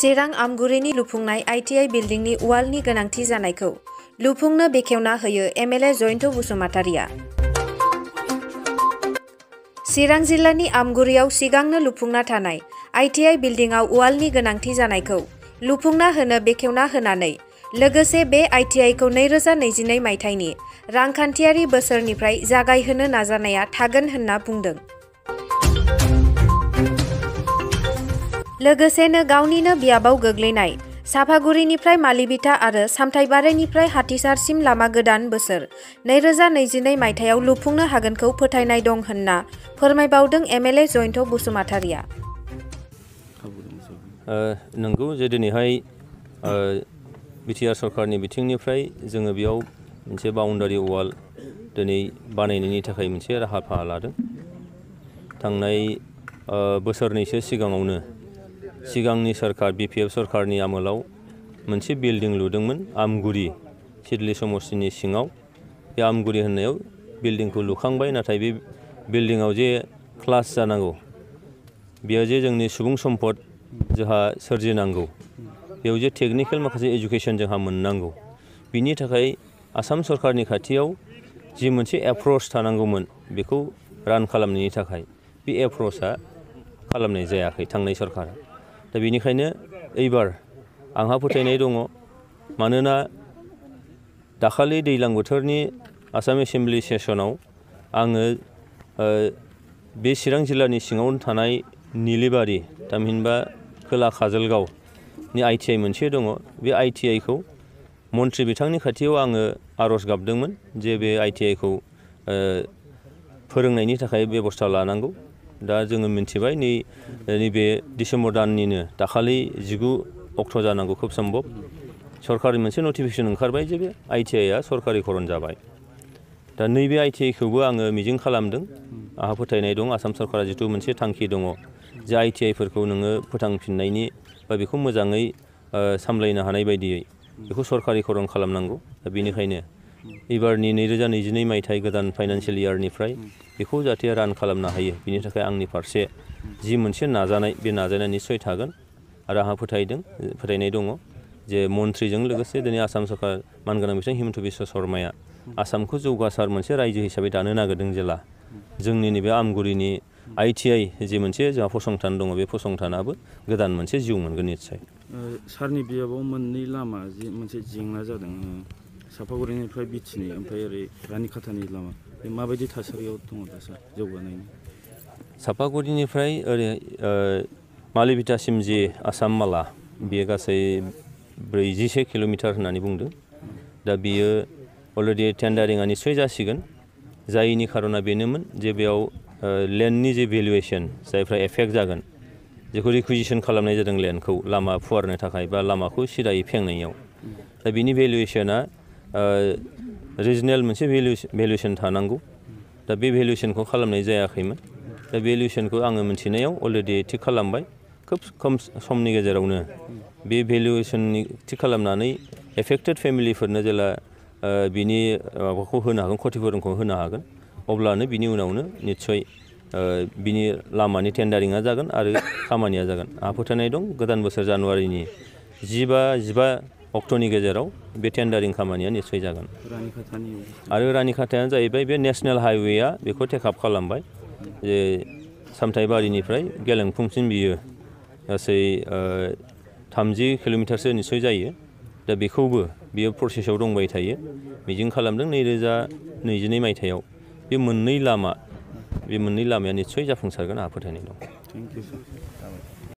चिरां आमगुरिनि लुफुंनाय ITI बिल्डिंनि वालनि गोनांथि जानायखौ लुफुंनो बेखेवना होयो MLA जयनथ बसुमतारिया। चिरां जिल्लानि आमगुरियाव सिगांनो लुफुंना थानाय ITI बिल्डिंआव वालनि गोनांथि जानायखौ लुफुंना होनो बेखेवना होनानै लोगोसे बे ITIखौ 2022 मायथाइनि रांखान्थियारि बोसोरनिफ्राय जागायहोनो नाजानाया थागोन होनना बुंदों। लोगोसेनो गावनिनो बियाबाव गोग्लैनाय साफागुरिनिफ्राय मालिबिथा आरो सामथाइबारिनिफ्राय हाथिसारसिम लामा गोदान बोसोर 2022 मायथाइयाव लुफुंनो हागोनखौ फोथायनाय दं होनना फोरमायबावदों MLA जयनथ बसुमतारिया। नंगौ जे दिनैहाय बिटिआर सरकारनि बिथिंनिफ्राय जोङो बेयाव मोनसे बाउन्डारि वाल दिनै बानायनायनि थाखाय मोनसे राहा लादों। थांनाय बोसोरनैसो सिगाङावनो सिगांनि सरकार BPF सरकारनि आमोलाव मोनसे बिल्डिं लुदोंमोन आमगुरि सिडली समस्तिनि सिङाव। बे आमगुरि होननायाव बिल्डिंखौ लुखांबाय, नाथाय बे बिल्डिंआव जे क्लास जानांगौ, बेयाव जे जोंनि सुबुं सम्पद जोंहा सोरजिनांगौ, बेयाव जे टेकनिकेल माखासे एजुकेसन जोंहा मोननांगौ, बिनि थाखाय आसाम सरकारनि खाथियाव जि मोनसे एप्रोच थानांगौमोन बेखौ रान खालामनायनि थाखाय बे एप्रोचआ खालामनाय जायाखै थांनाय सरकारा। दा बेनिखायनो एबार आंहा फोथायनाय दङ, मानोना दाखालि दैज्लां बोथोरनि आसाम एसेम्बलि सेसनाव आङो बे चिरां जिल्लानि सिङावनो थानाय निलिबारि थामहिनबा खोला काजलगावनि ITI मोनसे दङ। बे ITIखौ मन्त्रि बिथांनि खाथियाव आङो आर'ज गाबदोंमोन जे बे ITIखौ फोरोंनायनि थाखाय बेबस्था लानांगौ। दा जोङो मिन्थिबाय नैबे डिसेम्बर दाननिनो दाखालि 19 अक्ट' जानांगौ खोब सम्भब सरकारनि मोनसे नटिफिकेसन ओंखारबाय जे बे ITIआ सरकारिकरन जाबाय। दा नैबे ITIखौबो आङो मिजिं खालामदों, आंहा फोथायनाय दं आसाम सरकारा जिथु मोनसे थांखि दङ जे ITIफोरखौ नोङो फोथांफिननायनि बा बेखौ मोजाङै सामलायनो हानाय बायदियै बेखौ सरकारिकरन खालामनांगौ। दा बेनिखायनो एबारनि 2022 मायथाइ गोदान फाइनान्सियेल इयारनिफ्राय बेखौ जाहाथे रान खालामनो हायो, बिनि थाखाय आंनि फारसे जि मोनसे नाजानाय, बे नाजानाया निस्सय थागोन। आरो आंहा फोथायनाय दङ जे मन्थ्रिजों लोगोसे दिनै आसाम सरकार मानगोनां बिथां हिमन्त बिश्व शर्माया आसामखौ जौगासार मोनसे रायजो हिसाबै दानो नागिरदों जेला जोंनि नैबे आमगुरिनि ITI जि मोनसे जोंहा फसंथान दङ, बे फसंथानाबो गोदान मोनसे जिउ मोनगोन निस्सय। सारनि बियाबाव मोननै लामा जि मोनसे जेंना जादों, साफागुरिनिफ्राय बिटिनि ओमफ्राय ओरै रानिखाथानि लामा, बे माबायदि थासारियाव दङ दा सार जौगानायनि? साफागुरिनिफ्राय ओरै मालिबिटासिम जि आसाम माला, बेयो गासै 46 किल'मिटार होननानै बुंदों। दा बियो अलरेडि टेन्डारिंआ निस्सय जासिगोन, जायनि खारना बेनोमोन जे बेयाव लेन्डनि जे भेलुवेसन जायफ्रा एफेक्ट जागोन, जेखौ रिकुइजिसन खालामनाय जादों लेन्डखौ लामा फुवारनो थाखाय बा लामाखौ सिदायै फेंनायाव, दा बिनि भेलुवेसना रिजनेल मोनसे भेलुवेसन थानांगौ। दा बे भेलुवेसनखौ खालामनाय जायाखैमोन। दा भेलुवेसनखौ आङो मिन्थिनायाव अलरेडि थिग खालामबाय, खोब खम समनि गेजेरावनो बे भेलुवेसननि थिग खालामनानै एफेक्टेड फेमिलिफोरनो जेला बिनि माबाखौ होनो हागोन, क्षतिपुरनखौ होनो हागोन, अब्लानो बिनि उनावनो निस्सय बिनि लामानि टेन्डारिंआ जागोन आरो खामानिया जागोन। आंहा फोथायनाय दं गोदान बोसोर जानुवारिनि 10-15 अक्ट'नि गेजेराव बे टेन्डारिं खामानिया निस्सय जागोन। आरो रानिखाथायानो जाहैबाय बे नेसनेल हाइवेआ बेखौ टेकआप खालामबाय जे सामथाइबारिनिफ्राय गेलेंफुंसिम बियो गासै 30 किल'मिटारसो निस्सय जायो। दा बेखौबो बियो प्रसेसआव दंबाय थायो। मिजिं खालामदों 2022 मायथाइयाव बे मोननै लामाया निस्सय जाफुंसारगोन, आंहा फोथायनाय दं। Thank you sir.